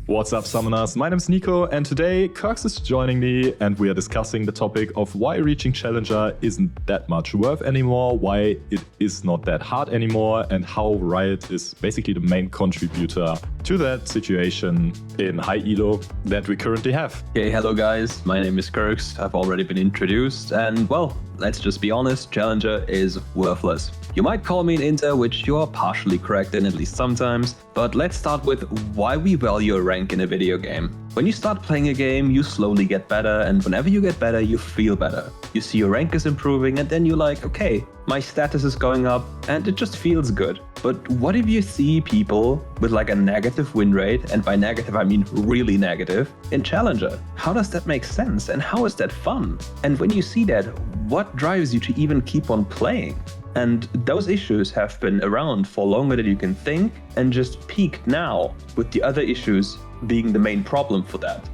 What's up, Summoners? My name is Nico, and today Kirks is joining me, and we are discussing the topic of why reaching Challenger isn't that much worth anymore, why it is not that hard anymore, and how Riot is basically the main contributor to that situation in high elo that we currently have. Okay, hello guys, my name is Kirks. I've already been introduced, and well, let's just be honest, Challenger is worthless. You might call me an Inter, which you are partially correct in, at least sometimes, but let's start with why we value a rank in a video game. When you start playing a game, you slowly get better, and whenever you get better, you feel better. You see your rank is improving, and then you're like, okay, my status is going up, and it just feels good. But what if you see people with like a negative win rate, and by negative I mean really negative, in Challenger? How does that make sense, and how is that fun? And when you see that, what drives you to even keep on playing? And those issues have been around for longer than you can think, and just peaked now, with the other issues being the main problem for that.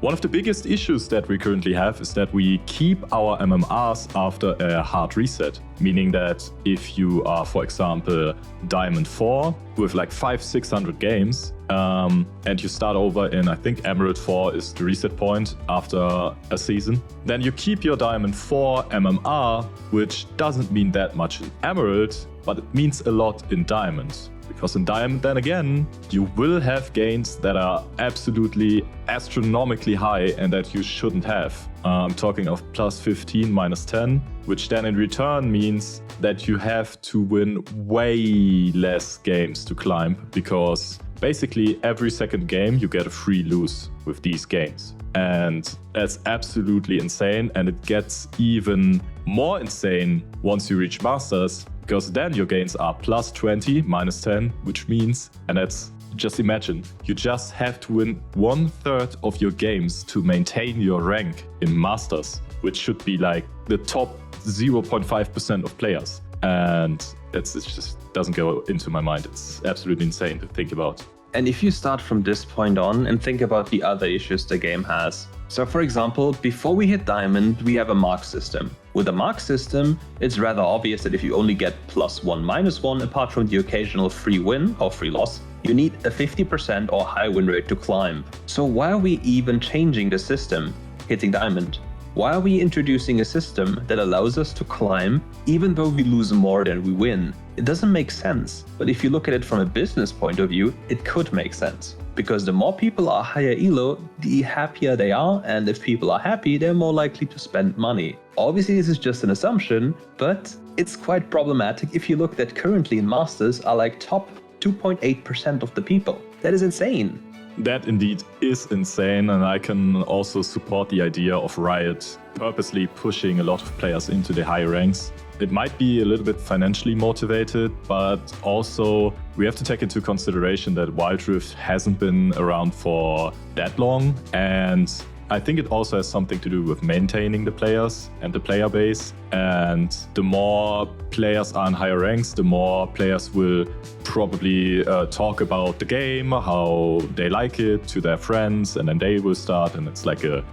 One of the biggest issues that we currently have is that we keep our MMRs after a hard reset. Meaning that if you are, for example, Diamond 4 with like 500-600 games, and you start over in, I think Emerald 4 is the reset point after a season, then you keep your Diamond 4 MMR, which doesn't mean that much in Emerald, but it means a lot in Diamond. Because in Diamond, then again, you will have gains that are absolutely astronomically high and that you shouldn't have. I'm talking of plus 15, minus 10, which then in return means that you have to win way less games to climb, because basically every second game you get a free lose with these games. And that's absolutely insane, and it gets even more insane once you reach Masters, because then your gains are plus 20, minus 10, which means, and that's, just imagine, you just have to win 1/3 of your games to maintain your rank in Masters, which should be like the top 0.5% of players. And it just doesn't go into my mind. It's absolutely insane to think about. And if you start from this point on and think about the other issues the game has. So for example, before we hit Diamond, we have a mark system. With a mark system, it's rather obvious that if you only get +1, -1, apart from the occasional free win or free loss, you need a 50% or high win rate to climb. So why are we even changing the system, hitting Diamond? Why are we introducing a system that allows us to climb even though we lose more than we win? It doesn't make sense. But if you look at it from a business point of view, it could make sense. Because the more people are higher elo, the happier they are, and if people are happy, they're more likely to spend money. Obviously, this is just an assumption, but it's quite problematic if you look that currently in Masters are like top 2.8% of the people. That is insane. That indeed is insane, and I can also support the idea of Riot purposely pushing a lot of players into the high ranks. It might be a little bit financially motivated, but also we have to take into consideration that Wild Rift hasn't been around for that long, and I think it also has something to do with maintaining the players and the player base. And the more players are in higher ranks, the more players will probably talk about the game, how they like it to their friends, and then they will start, and it's like a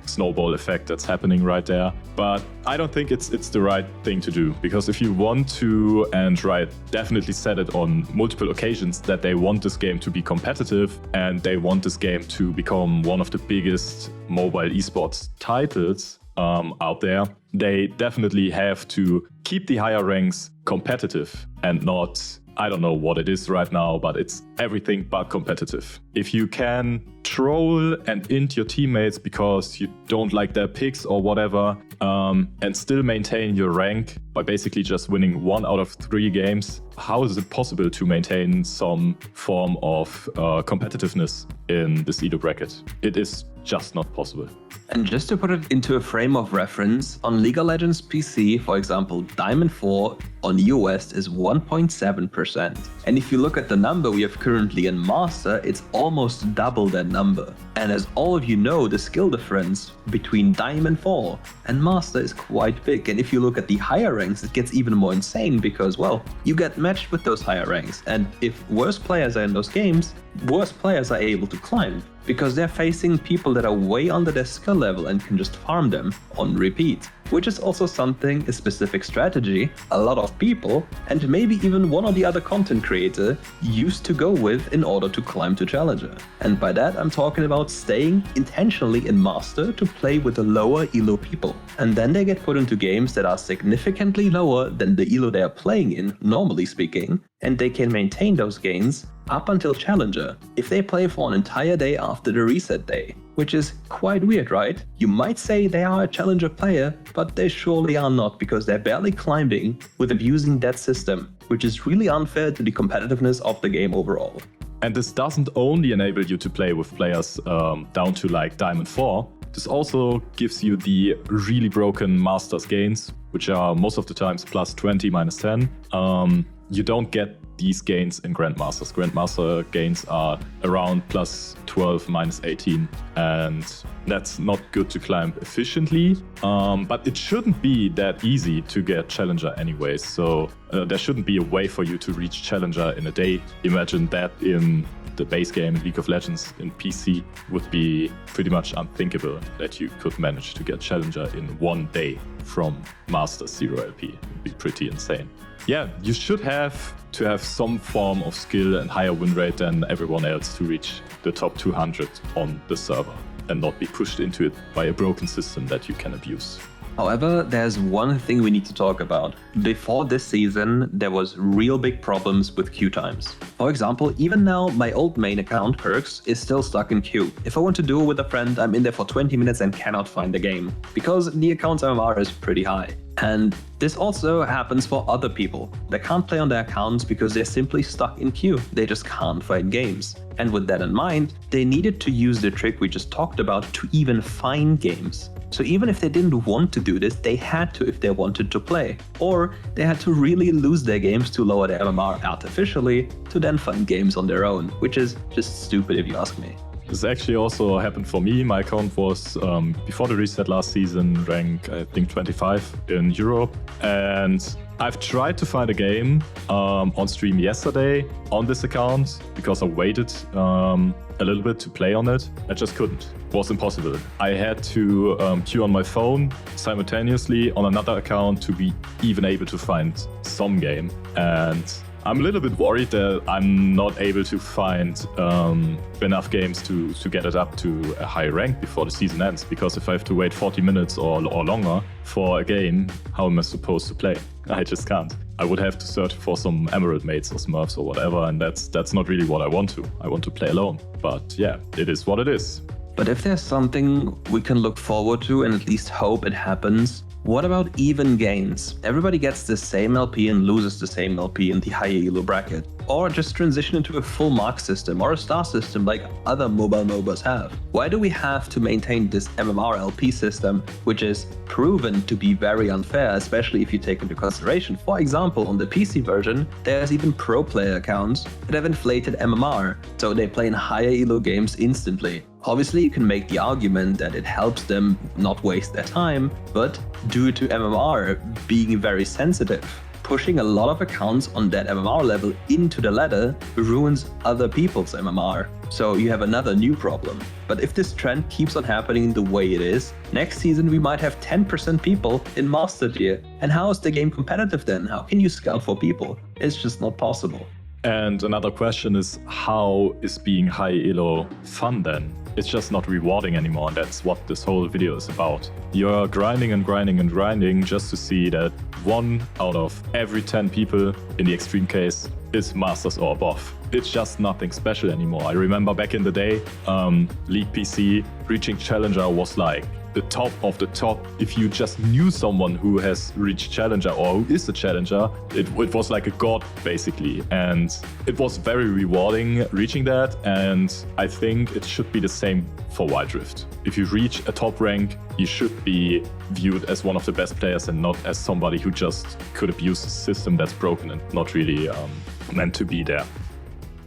snowball effect that's happening right there. But I don't think it's the right thing to do, because if you want to, and Riot definitely said it on multiple occasions, that they want this game to be competitive and they want this game to become one of the biggest mobile esports titles out there, they definitely have to keep the higher ranks competitive and not, I don't know what it is right now, but it's everything but competitive. If you can troll and int your teammates because you don't like their picks or whatever, and still maintain your rank by basically just winning 1 out of 3 games, how is it possible to maintain some form of competitiveness in this elo bracket? It is just not possible. And just to put it into a frame of reference, on League of Legends PC, for example, Diamond 4 on US is 1.7%. And if you look at the number we have currently in Master, it's almost double that number. And as all of you know, the skill difference between Diamond 4 and Master is quite big. And if you look at the higher ranks, it gets even more insane because, well, you get matched with those higher ranks. And if worse players are in those games, worse players are able to climb, because they're facing people that are way under their skill level and can just farm them on repeat. Which is also something, a specific strategy, a lot of of people, and maybe even one or the other content creator used to go with in order to climb to Challenger. And by that I'm talking about staying intentionally in Master to play with the lower Elo people. And then they get put into games that are significantly lower than the Elo they are playing in, normally speaking, and they can maintain those gains up until Challenger if they play for an entire day after the reset day. Which is quite weird, right? You might say they are a Challenger player, but they surely are not, because they're barely climbing with abusing that system, which is really unfair to the competitiveness of the game overall. And this doesn't only enable you to play with players down to like Diamond 4, this also gives you the really broken Masters gains, which are most of the times plus 20, minus 10. You don't get these gains in Grandmasters. Grandmaster gains are around plus 12, minus 18, and that's not good to climb efficiently. But it shouldn't be that easy to get Challenger anyways, so there shouldn't be a way for you to reach Challenger in a day. Imagine that in the base game League of Legends in PC would be pretty much unthinkable that you could manage to get Challenger in one day from Master 0 LP. It would be pretty insane. Yeah, you should have to have some form of skill and higher win rate than everyone else to reach the top 200 on the server and not be pushed into it by a broken system that you can abuse. However, there's one thing we need to talk about. Before this season, there was real big problems with queue times. For example, even now, my old main account, Perks, is still stuck in queue. If I want to duel with a friend, I'm in there for 20 minutes and cannot find the game, because the account's MMR is pretty high. And this also happens for other people. They can't play on their accounts because they're simply stuck in queue. They just can't find games. And with that in mind, they needed to use the trick we just talked about to even find games. So even if they didn't want to do this, they had to if they wanted to play. Or they had to really lose their games to lower their MMR artificially to then find games on their own, which is just stupid if you ask me. This actually also happened for me. My account was, before the reset last season, rank, I think, 25 in Europe. And I've tried to find a game on stream yesterday on this account because I waited a little bit to play on it. I just couldn't. It was impossible. I had to queue on my phone simultaneously on another account to be even able to find some game. And I'm a little bit worried that I'm not able to find enough games to get it up to a high rank before the season ends. Because if I have to wait 40 minutes or longer for a game, how am I supposed to play? I just can't. I would have to search for some Emerald mates or Smurfs or whatever, and that's not really what I want to. I want to play alone. But yeah, it is what it is. But if there's something we can look forward to and at least hope it happens, what about even gains? Everybody gets the same LP and loses the same LP in the higher Elo bracket. Or just transition into a full mark system or a star system like other mobile MOBAs have. Why do we have to maintain this MMR LP system, which is proven to be very unfair, especially if you take into consideration, for example, on the PC version, there's even pro player accounts that have inflated MMR, so they play in higher Elo games instantly. Obviously, you can make the argument that it helps them not waste their time, but due to MMR being very sensitive, pushing a lot of accounts on that MMR level into the ladder ruins other people's MMR. So you have another new problem. But if this trend keeps on happening the way it is, next season we might have 10% people in Master Tier. And how is the game competitive then? How can you scout for people? It's just not possible. And another question is, how is being high Elo fun then? It's just not rewarding anymore, and that's what this whole video is about. You're grinding and grinding and grinding just to see that 1 out of every 10 people, in the extreme case, is Masters or above. It's just nothing special anymore. I remember back in the day, League PC, reaching Challenger was like the top of the top. If you just knew someone who has reached Challenger or who is a Challenger, it was like a god basically. And it was very rewarding reaching that, and I think it should be the same for Wild Rift. If you reach a top rank, you should be viewed as one of the best players and not as somebody who just could abuse a system that's broken and not really meant to be there.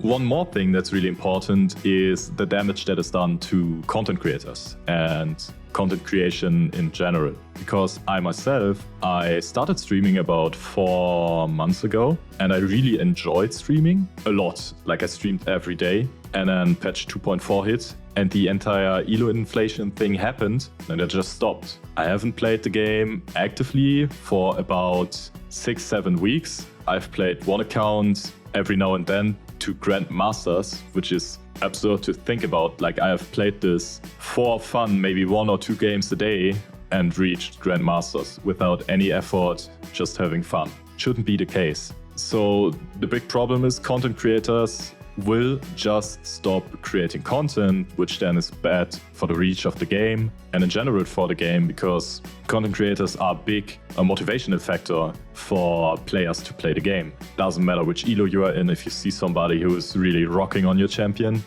One more thing that's really important is the damage that is done to content creators and content creation in general. Because I started streaming about 4 months ago, and I really enjoyed streaming a lot. Like I streamed every day, and then patch 2.4 hit, and the entire Elo inflation thing happened, and I just stopped. I haven't played the game actively for about 6-7 weeks. I've played one account every now and then to Grandmasters, which is absurd to think about. Like I have played this for fun, maybe 1 or 2 games a day, and reached Grandmasters without any effort, just having fun. Shouldn't be the case. So the big problem is content creators will just stop creating content, which then is bad for the reach of the game and in general for the game, because content creators are a motivational factor for players to play the game. Doesn't matter which elo you are in, if you see somebody who is really rocking on your champion,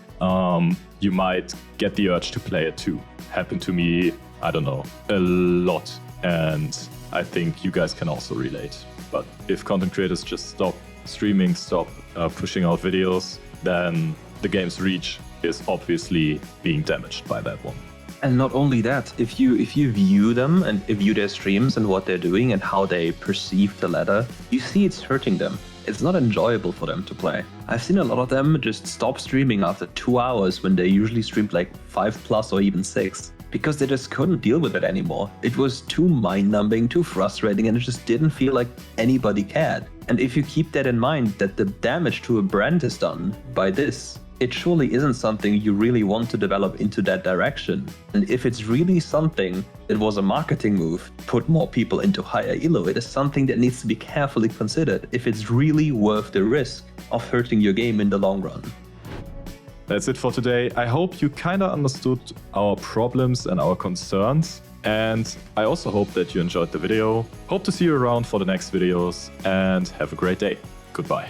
you might get the urge to play it too. Happened to me, I don't know, a lot, and I think you guys can also relate. But if content creators just stop streaming, stop pushing out videos, then the game's reach is obviously being damaged by that one. And not only that, if you view them and view their streams and what they're doing and how they perceive the ladder, you see it's hurting them. It's not enjoyable for them to play. I've seen a lot of them just stop streaming after 2 hours when they usually streamed like 5+ or even 6. Because they just couldn't deal with it anymore. It was too mind-numbing, too frustrating, and it just didn't feel like anybody cared. And if you keep that in mind, that the damage to a brand is done by this, it surely isn't something you really want to develop into that direction. And if it's really something that was a marketing move, put more people into higher elo, it is something that needs to be carefully considered if it's really worth the risk of hurting your game in the long run. That's it for today. I hope you kinda understood our problems and our concerns. And I also hope that you enjoyed the video. Hope to see you around for the next videos, and have a great day. Goodbye.